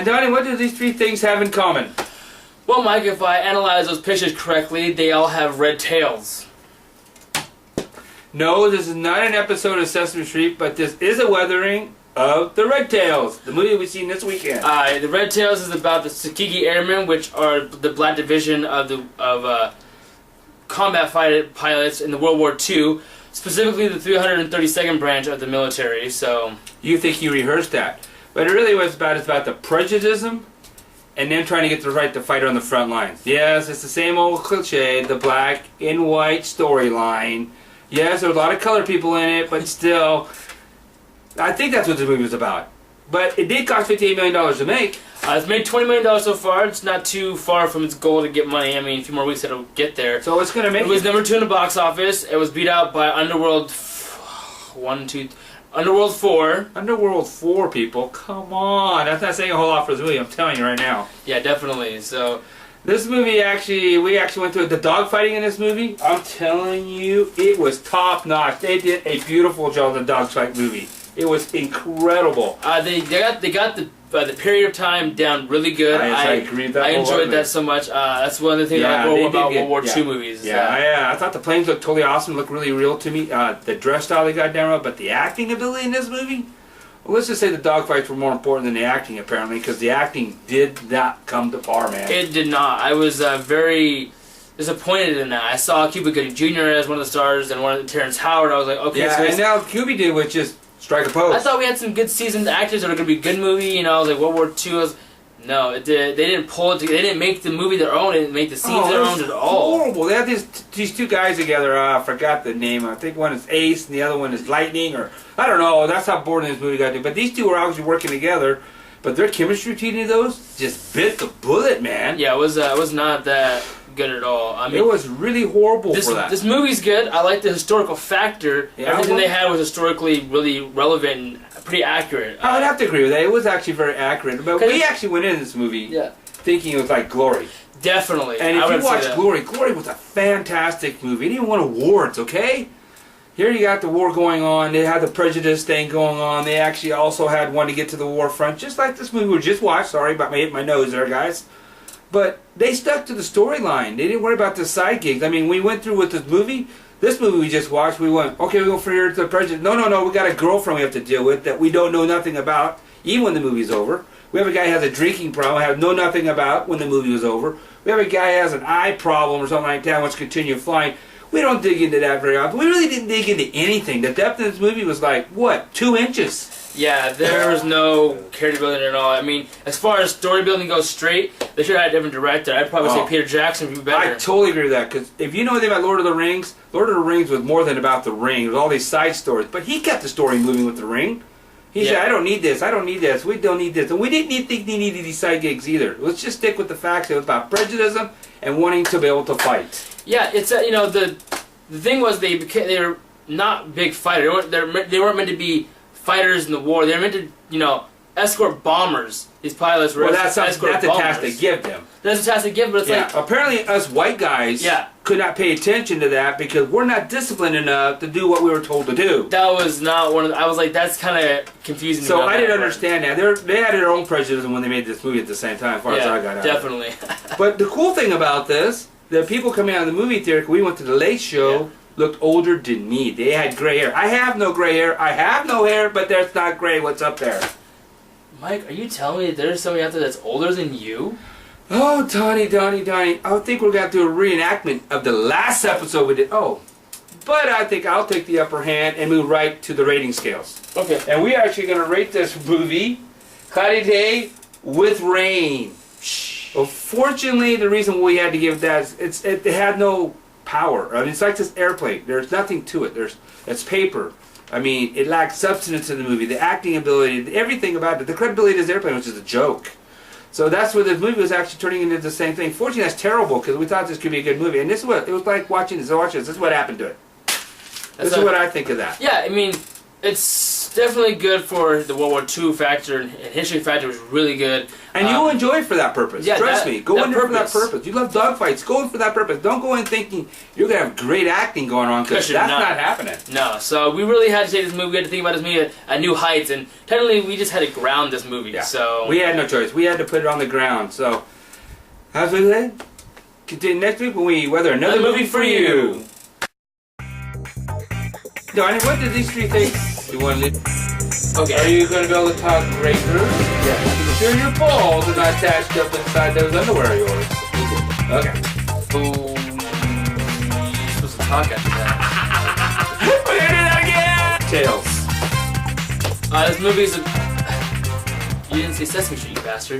Donnie, what do these three things have in common? Well, Mike, if I analyze those pictures correctly, they all have red tails. No, this is not an episode of Sesame Street, but this is a weathering of the Red Tails, the movie we've seen this weekend. The Red Tails is about the Tuskegee Airmen, which are the black division of combat pilots in the World War II, specifically the 332nd branch of the military. So you think he rehearsed that, but it really was about the prejudice and them trying to get the right to fight on the front lines. Yes, it's the same old cliche, the black and white storyline. Yes, there were a lot of colored people in it, but still, I think that's what this movie was about. But it did cost $58 million to make. It's made $20 million so far. It's not too far from its goal to get money. I mean, a few more weeks it'll get there. So it's going to make it. It was number 2 in the box office. It was beat out by Underworld 4. Underworld 4, people. Come on. That's not saying a whole lot for this movie, I'm telling you right now. Yeah, definitely. So this movie we actually went through the dogfighting in this movie. I'm telling you, it was top notch. They did a beautiful job of the dogfight movie. It was incredible. They got the period of time down really good. I agree with that. I enjoyed that so much. That's one of the things I love about World War II movies. Yeah, I thought the planes looked totally awesome. Looked really real to me. The dress style they got down, but the acting ability in this movie. Well, let's just say the dogfights were more important than the acting, apparently, because the acting did not come to par, man. It did not. I was very disappointed in that. I saw Cuba Gooding Jr. as one of the stars and one of Terance Howard. I was like, okay. Yeah, and now Cuba did, which is strike a pose. I thought we had some good seasoned actors that were going to be good movie. You know, I was like, World War II. No, they didn't pull it together. They didn't make the movie their own. They didn't make the scenes their own at all. Horrible. They had these two guys together. I forgot the name. I think one is Ace and the other one is Lightning, or I don't know. That's how boring this movie got to. But these two were obviously working together. But their chemistry between those just bit the bullet, man. Yeah, it was not that good at all. I mean, it was really horrible for that. This movie's good. I like the historical factor. Yeah, everything they had was historically really relevant and pretty accurate. I would have to agree with that. It was actually very accurate. But we actually went into this movie thinking it was like Glory. Definitely. And if you watch Glory was a fantastic movie. It even won awards, okay? Here you got the war going on. They had the prejudice thing going on. They actually also had one to get to the war front, just like this movie we just watched. Sorry about me hitting my nose there, guys. But they stuck to the storyline. They didn't worry about the side gigs. I mean, we went through with this movie we just watched, we went, okay, we go for here to the prejudice. No, we got a girlfriend we have to deal with that we don't know nothing about, even when the movie's over. We have a guy who has a drinking problem, know nothing about when the movie was over. We have a guy who has an eye problem or something like that, wants to continue flying. We don't dig into that very often. We really didn't dig into anything. The depth of this movie was like, what, 2 inches? Yeah, there was no character building at all. I mean, as far as story building goes straight, they should have had a different director. I'd probably say Peter Jackson would be better. I totally agree with that, because if you know anything about Lord of the Rings was more than about the ring. It was all these side stories. But he kept the story moving with the ring. He said, I don't need this, we don't need this. And we didn't think they needed these side gigs either. Let's just stick with the facts. It was about prejudice and wanting to be able to fight. Yeah, it's the thing was they were not big fighters. They weren't meant to be fighters in the war. They were meant to, escort bombers. These pilots were that's a task they give them. That's a task they give, but it's like apparently us white guys could not pay attention to that because we're not disciplined enough to do what we were told to do. That was not one of I was like, that's kind of confusing. So I didn't understand that. They had their own prejudice when they made this movie at the same time, as far as I got out. Definitely. But the cool thing about this, the people coming out of the movie theater, we went to the Late Show, looked older than me. They had gray hair. I have no gray hair. I have no hair, but that's not gray. What's up there? Mike, are you telling me that there's somebody out there that's older than you? Oh, Donnie. I think we're going to do a reenactment of the last episode we did. Oh, but I think I'll take the upper hand and move right to the rating scales. Okay. And we're actually going to rate this movie, Cloudy Day with Rain. Well, fortunately, the reason we had to give that is it had no power. I mean, it's like this airplane. There's nothing to it. It's paper. I mean, it lacked substance in the movie. The acting ability, everything about it. The credibility of this airplane was just a joke. So that's where this movie was actually turning into the same thing. Fortunately, that's terrible because we thought this could be a good movie. And this is what it was like watching this. This is what happened to it. This is what I think of that. Yeah, I mean, it's definitely good for the World War II factor, and history factor was really good. And you'll enjoy it for that purpose. Yeah, Trust me. Go in there for that purpose. purpose. You love dogfights. Go in for that purpose. Don't go in thinking you're going to have great acting going on, because that's not happening. No, so we really had to take this movie. We had to think about this movie at new heights, and technically we just had to ground this movie. Yeah. So we had no choice. We had to put it on the ground. So, how's it say? Continue next week when we weather another movie for you. Donnie, what did these three things you want to leave? Okay. Are you going to be able to talk regular? Yeah. Be sure your balls are not attached up inside those underwear of yours. Okay. Ooh, you're supposed to talk after that. We're going to do that again! Tails. This movie is a... You didn't say Sesame Street, you bastard.